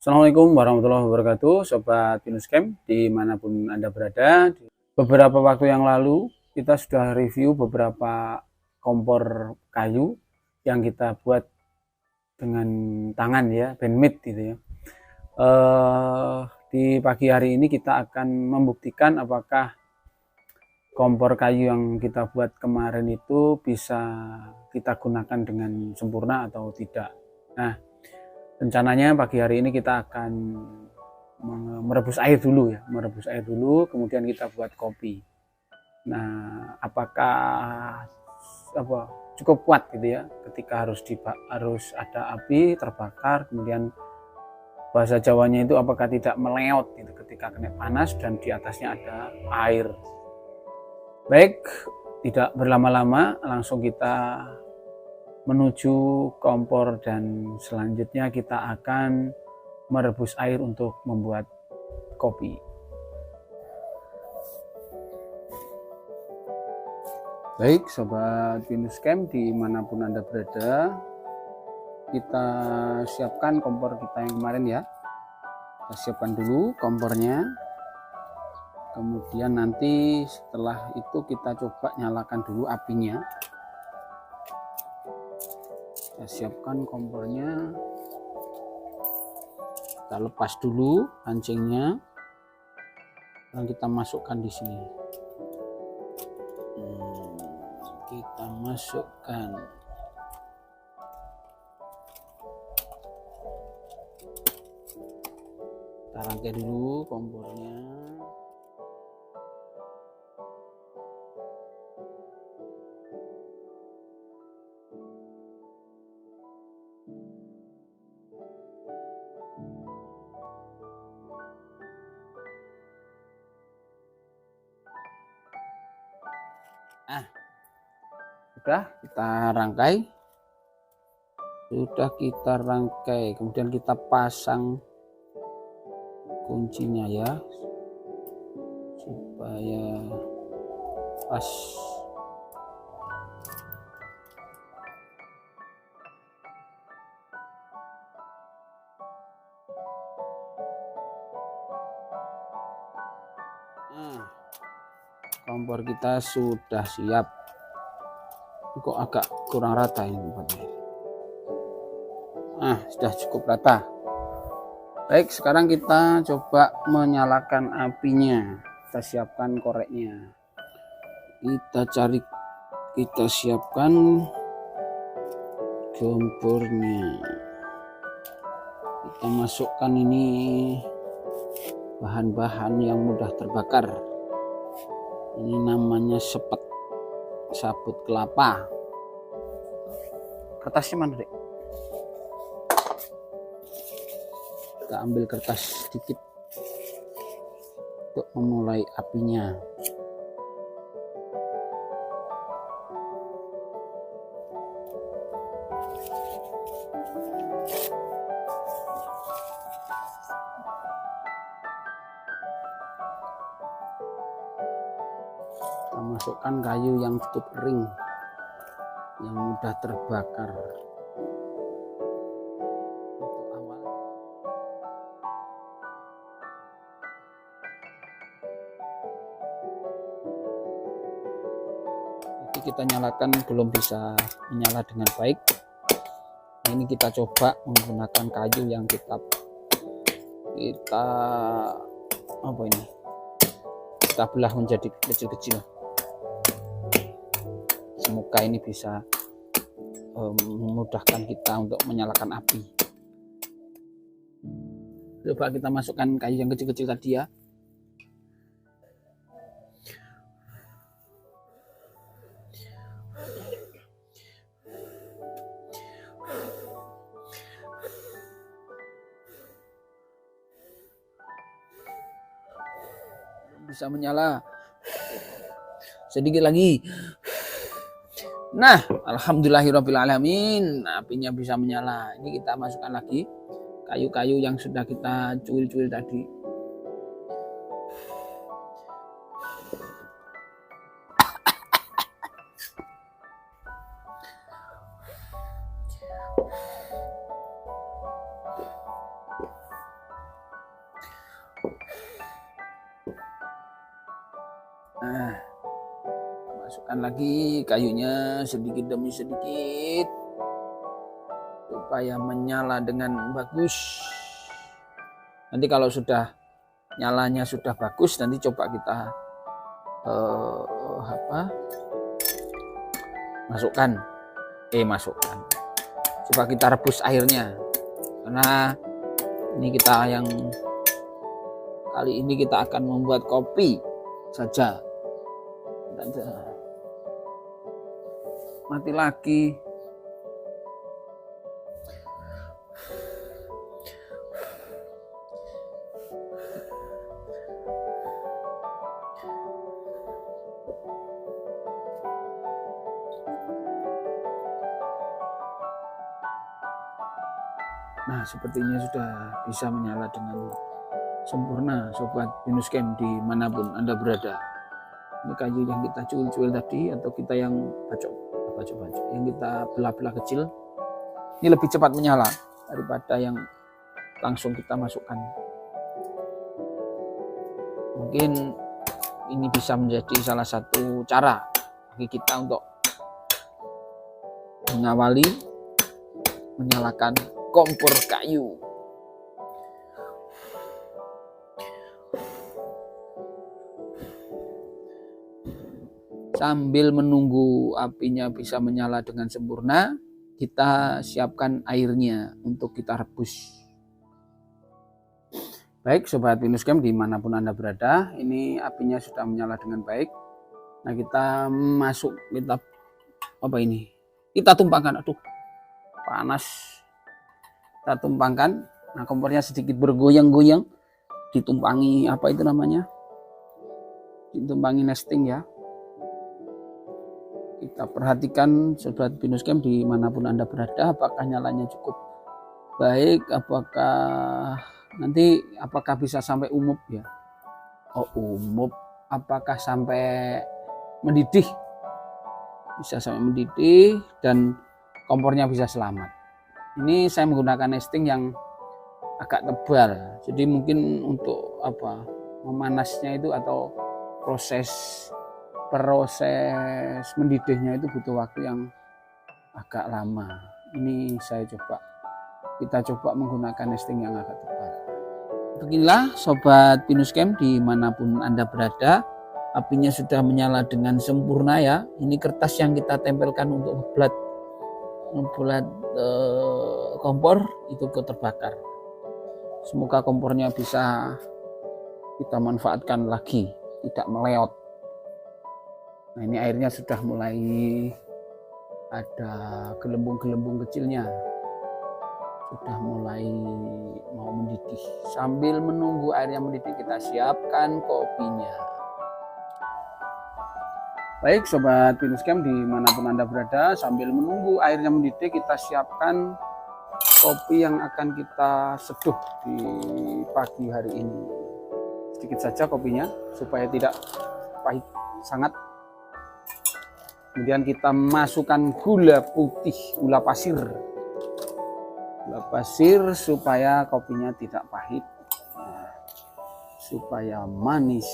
Assalamualaikum warahmatullahi wabarakatuh, Sobat Pinus Camp dimanapun Anda berada. Beberapa waktu yang lalu kita sudah review beberapa kompor kayu yang kita buat dengan tangan ya, handmade gitu ya. Di pagi hari ini kita akan membuktikan apakah kompor kayu yang kita buat kemarin itu bisa kita gunakan dengan sempurna atau tidak. Nah, rencananya pagi hari ini kita akan merebus air dulu ya, kemudian kita buat kopi. Nah, apakah cukup kuat gitu ya ketika harus ada api terbakar, kemudian bahasa Jawanya itu apakah tidak meleot gitu ketika kena panas dan di atasnya ada air. Baik, tidak berlama-lama langsung kita menuju kompor dan selanjutnya kita akan merebus air untuk membuat kopi. Baik Sobat Pinus Camp dimanapun Anda berada, kita siapkan kompor kita yang kemarin ya. Kita siapkan dulu kompornya, kemudian nanti setelah itu kita coba nyalakan dulu apinya. Kita siapkan kompornya, kita lepas dulu pancingnya dan kita masukkan di sini. Kita masukkan kita rangkai dulu kompornya. Sudah kita rangkai, kemudian kita pasang kuncinya ya supaya pas. Kompor kita sudah siap. Kok agak kurang rata ini tempatnya. Sudah cukup rata. Baik, sekarang kita coba menyalakan apinya. Kita siapkan koreknya. Kita siapkan kompornya. Kita masukkan ini bahan-bahan yang mudah terbakar. Ini namanya sabut kelapa. Kertasnya mana, Dek? Kita ambil kertas sedikit untuk memulai apinya. Kita masukkan kayu yang cukup kering, yang mudah terbakar. Untuk awal jadi kita nyalakan, belum bisa menyala dengan baik. Ini kita coba menggunakan kayu yang kita belah menjadi kecil-kecil. Semoga ini bisa memudahkan kita untuk menyalakan api. Coba kita masukkan kayu yang kecil-kecil tadi ya. Bisa menyala. sedikit lagi. Nah, alhamdulillahirabbil alamin, apinya bisa menyala. Ini kita masukkan lagi kayu-kayu yang sudah kita cuil-cuil tadi. Nah, masukkan lagi kayunya sedikit demi sedikit supaya menyala dengan bagus. Nanti kalau sudah nyalanya sudah bagus, nanti coba kita masukkan. Coba kita rebus airnya, karena ini kita yang kali ini kita akan membuat kopi saja. Mati lagi. Nah, sepertinya sudah bisa menyala dengan sempurna, sobat Binus Camp dimanapun Anda berada. Ini kayu yang kita cuil-cuil tadi, atau kita yang bacok, yang kita belah-belah kecil, ini lebih cepat menyala daripada yang langsung kita masukkan. Mungkin ini bisa menjadi salah satu cara bagi kita untuk mengawali menyalakan kompor kayu. Sambil menunggu apinya bisa menyala dengan sempurna, kita siapkan airnya untuk kita rebus. Baik, sobat Binus Camp dimanapun Anda berada, ini apinya sudah menyala dengan baik. Nah, kita kita tumpangkan. Aduh, panas. Kita tumpangkan. Nah, kompornya sedikit bergoyang-goyang, ditumpangi ditumpangi nesting ya. Kita perhatikan sobat Binus Camp dimanapun Anda berada, apakah nyalanya cukup baik, apakah bisa sampai umup ya. Umup, apakah sampai mendidih? Bisa sampai mendidih dan kompornya bisa selamat. Ini saya menggunakan nesting yang agak tebal, jadi mungkin untuk memanasnya itu atau proses mendidihnya itu butuh waktu yang agak lama. Ini kita coba menggunakan nesting yang agak tebal. Beginilah sobat Binus Camp dimanapun Anda berada, apinya sudah menyala dengan sempurna ya. Ini kertas yang kita tempelkan untuk membuat kompor itu terbakar. Semoga kompornya bisa kita manfaatkan lagi, tidak meleot. Nah, ini airnya sudah mulai ada gelembung-gelembung kecilnya, sudah mulai mau mendidih. Sambil menunggu airnya mendidih, kita siapkan kopinya. Baik sobat Binus Camp dimanapun Anda berada, sambil menunggu airnya mendidih, kita siapkan kopi yang akan kita seduh di pagi hari ini. Sedikit saja kopinya supaya tidak pahit sangat. Kemudian kita masukkan gula pasir supaya kopinya tidak pahit, supaya manis.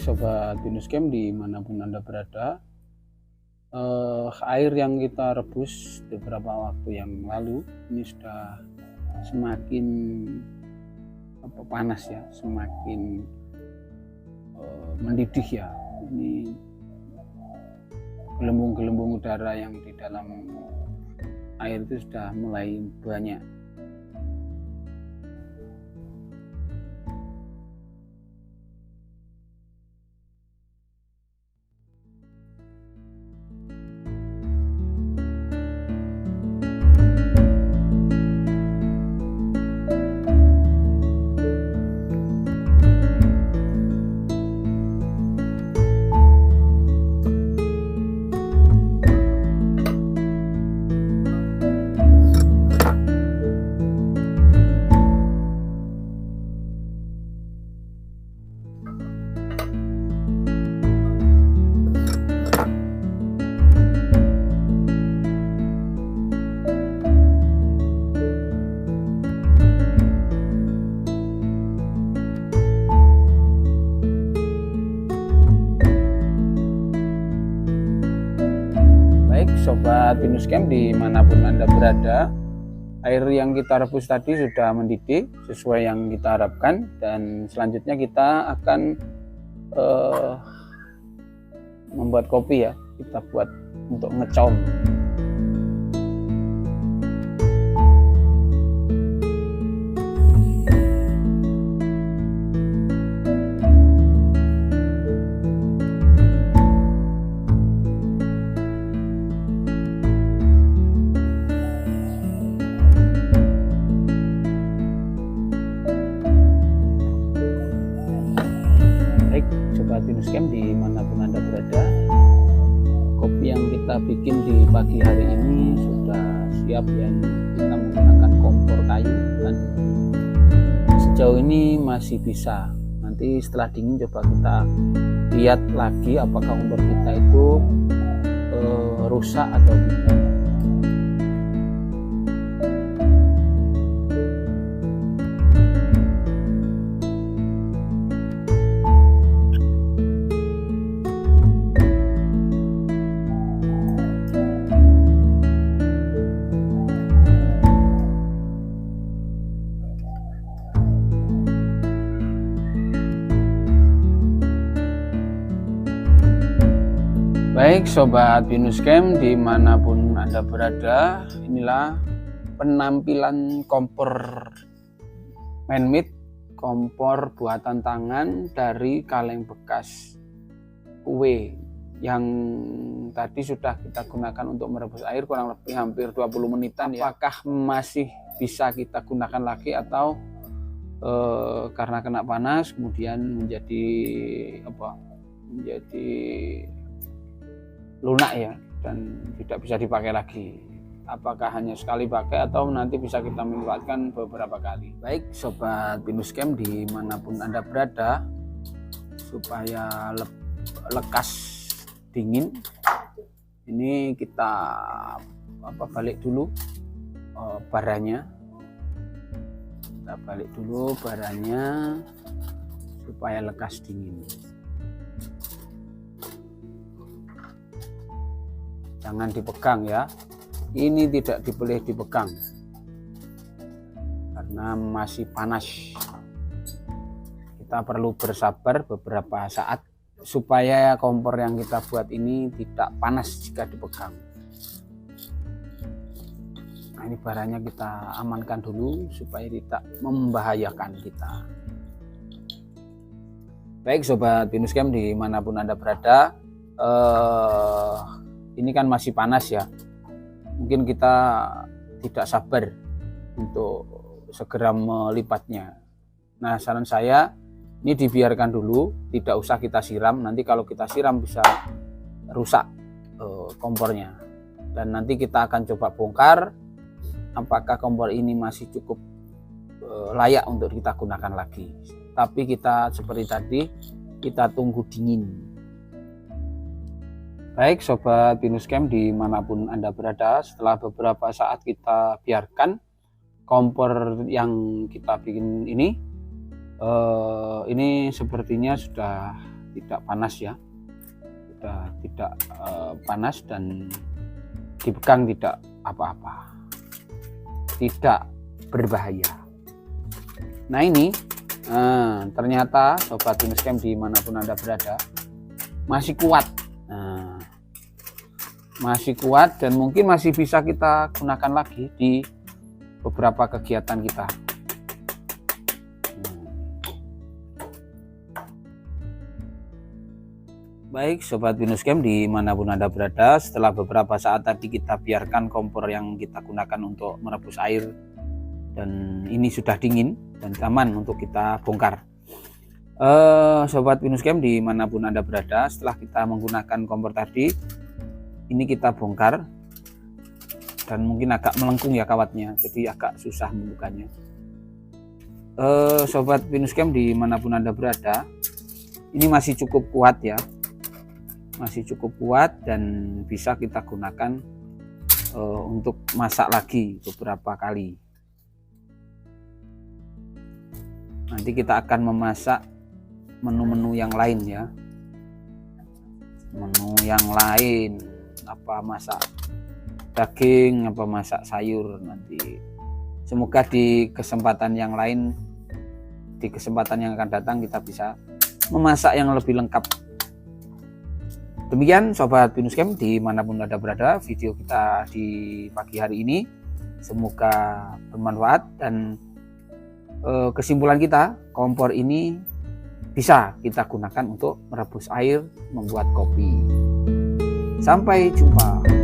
Sobat Binus Camp dimanapun Anda berada, air yang kita rebus beberapa waktu yang lalu ini sudah semakin panas ya, semakin mendidih ya. Ini gelembung-gelembung udara yang di dalam air itu sudah mulai banyak. Sobat Binus Camp dimanapun Anda berada, air yang kita rebus tadi sudah mendidih sesuai yang kita harapkan, dan selanjutnya kita akan membuat kopi ya. Kita buat untuk ngecom. Sobat Binus Camp dimanapun Anda berada, kopi yang kita bikin di pagi hari ini sudah siap ya. Kita menggunakan kompor kayu dan sejauh ini masih bisa. Nanti setelah dingin coba kita lihat lagi apakah kompor kita itu rusak atau tidak. Baik Sobat Binus Camp dimanapun Anda berada, inilah penampilan kompor man-made, kompor buatan tangan dari kaleng bekas kue yang tadi sudah kita gunakan untuk merebus air kurang lebih hampir 20 menitan ya. Apakah masih bisa kita gunakan lagi atau karena kena panas kemudian menjadi lunak ya dan tidak bisa dipakai lagi. Apakah hanya sekali pakai atau nanti bisa kita manfaatkan beberapa kali. Baik Sobat Binus Camp dimanapun Anda berada, supaya lekas dingin ini kita balik dulu baranya. Kita balik dulu baranya supaya lekas dingin. Jangan dipegang ya, ini tidak boleh dipegang karena masih panas. Kita perlu bersabar beberapa saat supaya kompor yang kita buat ini tidak panas jika dipegang. Nah, ini baranya kita amankan dulu supaya tidak membahayakan kita. Baik Sobat Binus Camp dimanapun Anda berada, ini kan masih panas ya, mungkin kita tidak sabar untuk segera melipatnya. Nah saran saya ini dibiarkan dulu, tidak usah kita siram. Nanti kalau kita siram bisa rusak kompornya, dan nanti kita akan coba bongkar apakah kompor ini masih cukup layak untuk kita gunakan lagi. Tapi kita seperti tadi, kita tunggu dingin. Baik Sobat Binus Camp dimanapun Anda berada, setelah beberapa saat kita biarkan kompor yang kita bikin ini sepertinya sudah tidak panas ya, sudah tidak panas dan dipegang tidak apa-apa, tidak berbahaya. Nah ini ternyata Sobat Binus Camp dimanapun Anda berada masih kuat, masih kuat dan mungkin masih bisa kita gunakan lagi di beberapa kegiatan kita. Baik Sobat Binus Camp dimanapun Anda berada, setelah beberapa saat tadi kita biarkan kompor yang kita gunakan untuk merebus air dan ini sudah dingin dan aman untuk kita bongkar. Sobat Binus Camp dimanapun Anda berada, setelah kita menggunakan kompor tadi, ini kita bongkar dan mungkin agak melengkung ya kawatnya, jadi agak susah membukanya. Sobat Binus Camp dimanapun Anda berada, ini masih cukup kuat ya, masih cukup kuat dan bisa kita gunakan untuk masak lagi beberapa kali. Nanti kita akan memasak menu-menu yang lain ya, menu yang lain, apa masak daging, apa masak sayur nanti. Semoga di kesempatan yang lain, di kesempatan yang akan datang kita bisa memasak yang lebih lengkap. Demikian Sobat Binus Camp dimanapun Anda berada, video kita di pagi hari ini semoga bermanfaat dan kesimpulan kita, kompor ini bisa kita gunakan untuk merebus air, membuat kopi. Sampai jumpa.